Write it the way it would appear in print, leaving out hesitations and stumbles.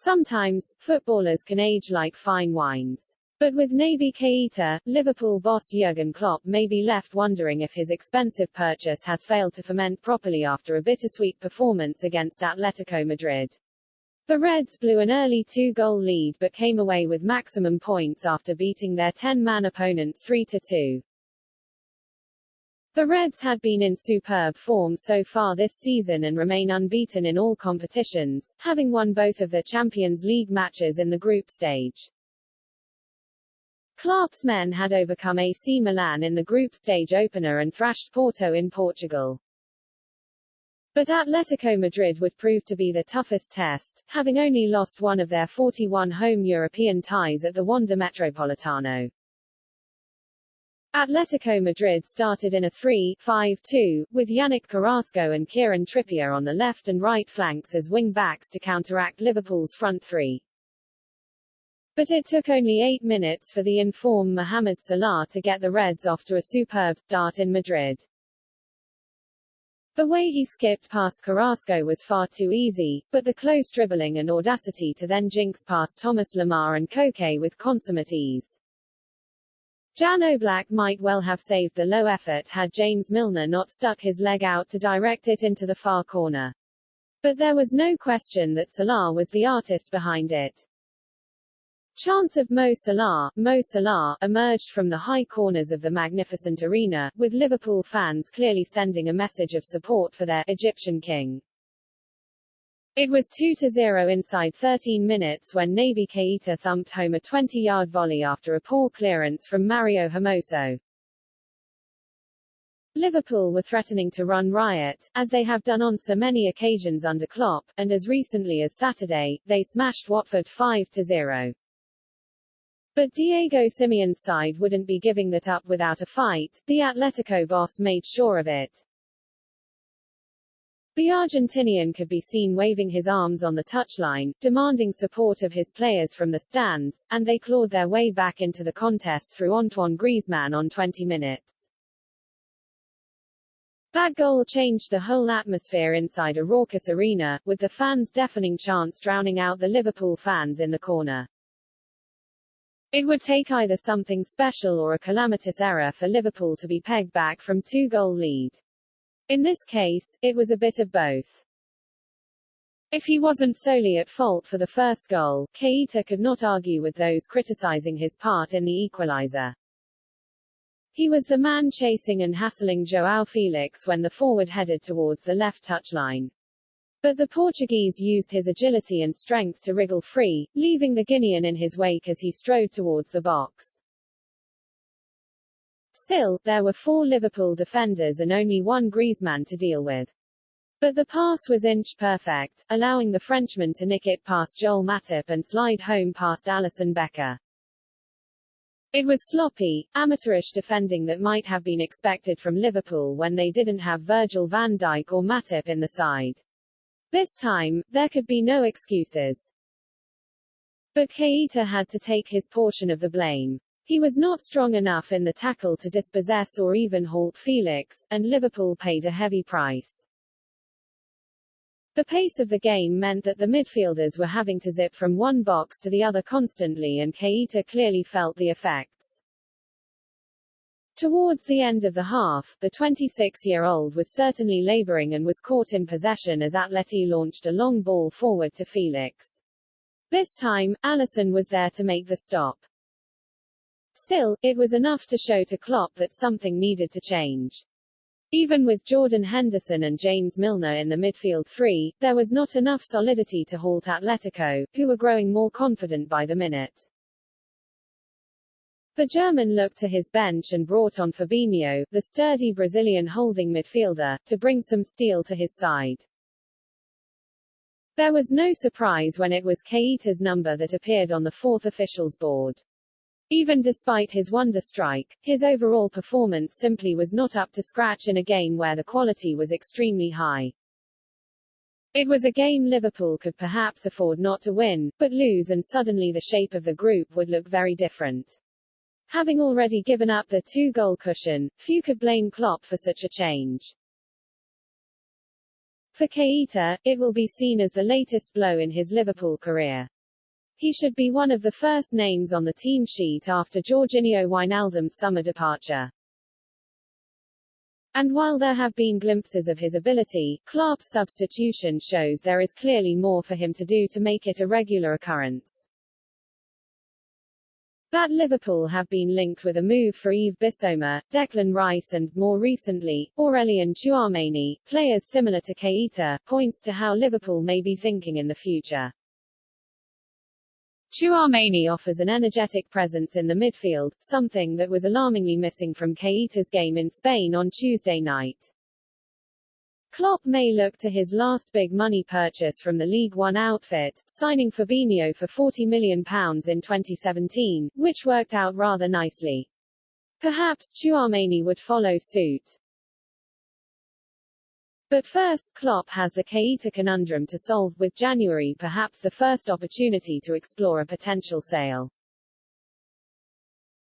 Sometimes, footballers can age like fine wines. But with Naby Keita, Liverpool boss Jurgen Klopp may be left wondering if his expensive purchase has failed to ferment properly after a bittersweet performance against Atletico Madrid. The Reds blew an early 2-goal lead but came away with maximum points after beating their 10-man opponents 3-2. The Reds had been in superb form so far this season and remain unbeaten in all competitions, having won both of the Champions League matches in the group stage. Klopp's men had overcome AC Milan in the group stage opener and thrashed Porto in Portugal. But Atletico Madrid would prove to be the toughest test, having only lost one of their 41 home European ties at the Wanda Metropolitano. Atletico Madrid started in a 3-5-2, with Yannick Carrasco and Kieran Trippier on the left and right flanks as wing-backs to counteract Liverpool's front three. But it took only 8 minutes for the in-form Mohamed Salah to get the Reds off to a superb start in Madrid. The way he skipped past Carrasco was far too easy, but the close dribbling and audacity to then jinx past Thomas Lemar and Koke with consummate ease. Jan Oblak might well have saved the low effort had James Milner not stuck his leg out to direct it into the far corner. But there was no question that Salah was the artist behind it. Chants of Mo Salah emerged from the high corners of the magnificent arena, with Liverpool fans clearly sending a message of support for their Egyptian king. It was 2-0 inside 13 minutes when Naby Keita thumped home a 20-yard volley after a poor clearance from Mario Hermoso. Liverpool were threatening to run riot, as they have done on so many occasions under Klopp, and as recently as Saturday, they smashed Watford 5-0. But Diego Simeone's side wouldn't be giving that up without a fight. The Atletico boss made sure of it. The Argentinian could be seen waving his arms on the touchline, demanding support of his players from the stands, and they clawed their way back into the contest through Antoine Griezmann on 20 minutes. That goal changed the whole atmosphere inside a raucous arena, with the fans' deafening chants drowning out the Liverpool fans in the corner. It would take either something special or a calamitous error for Liverpool to be pegged back from 2-goal lead. In this case, it was a bit of both. If he wasn't solely at fault for the first goal, Keita could not argue with those criticizing his part in the equalizer. He was the man chasing and hassling João Felix when the forward headed towards the left touchline. But the Portuguese used his agility and strength to wriggle free, leaving the Guinean in his wake as he strode towards the box. Still, there were 4 Liverpool defenders and only one Griezmann to deal with. But the pass was inch-perfect, allowing the Frenchman to nick it past Joel Matip and slide home past Alisson Becker. It was sloppy, amateurish defending that might have been expected from Liverpool when they didn't have Virgil van Dijk or Matip in the side. This time, there could be no excuses. But Keita had to take his portion of the blame. He was not strong enough in the tackle to dispossess or even halt Felix, and Liverpool paid a heavy price. The pace of the game meant that the midfielders were having to zip from one box to the other constantly, and Keita clearly felt the effects. Towards the end of the half, the 26-year-old was certainly laboring and was caught in possession as Atleti launched a long ball forward to Felix. This time, Alisson was there to make the stop. Still, it was enough to show to Klopp that something needed to change. Even with Jordan Henderson and James Milner in the midfield three, there was not enough solidity to halt Atletico, who were growing more confident by the minute. The German looked to his bench and brought on Fabinho, the sturdy Brazilian holding midfielder, to bring some steel to his side. There was no surprise when it was Keita's number that appeared on the fourth official's board. Even despite his wonder strike, his overall performance simply was not up to scratch in a game where the quality was extremely high. It was a game Liverpool could perhaps afford not to win, but lose, and suddenly the shape of the group would look very different. Having already given up the 2-goal cushion, few could blame Klopp for such a change. For Keita, it will be seen as the latest blow in his Liverpool career. He should be one of the first names on the team sheet after Jorginho Wijnaldum's summer departure. And while there have been glimpses of his ability, Klopp's substitution shows there is clearly more for him to do to make it a regular occurrence. That Liverpool have been linked with a move for Yves Bissouma, Declan Rice and, more recently, Aurelien Tchouameni, players similar to Keita, points to how Liverpool may be thinking in the future. Tchouameni offers an energetic presence in the midfield, something that was alarmingly missing from Keita's game in Spain on Tuesday night. Klopp may look to his last big money purchase from the League One outfit, signing Fabinho for £40 million in 2017, which worked out rather nicely. Perhaps Tchouameni would follow suit. But first, Klopp has the Keita conundrum to solve, with January perhaps the first opportunity to explore a potential sale.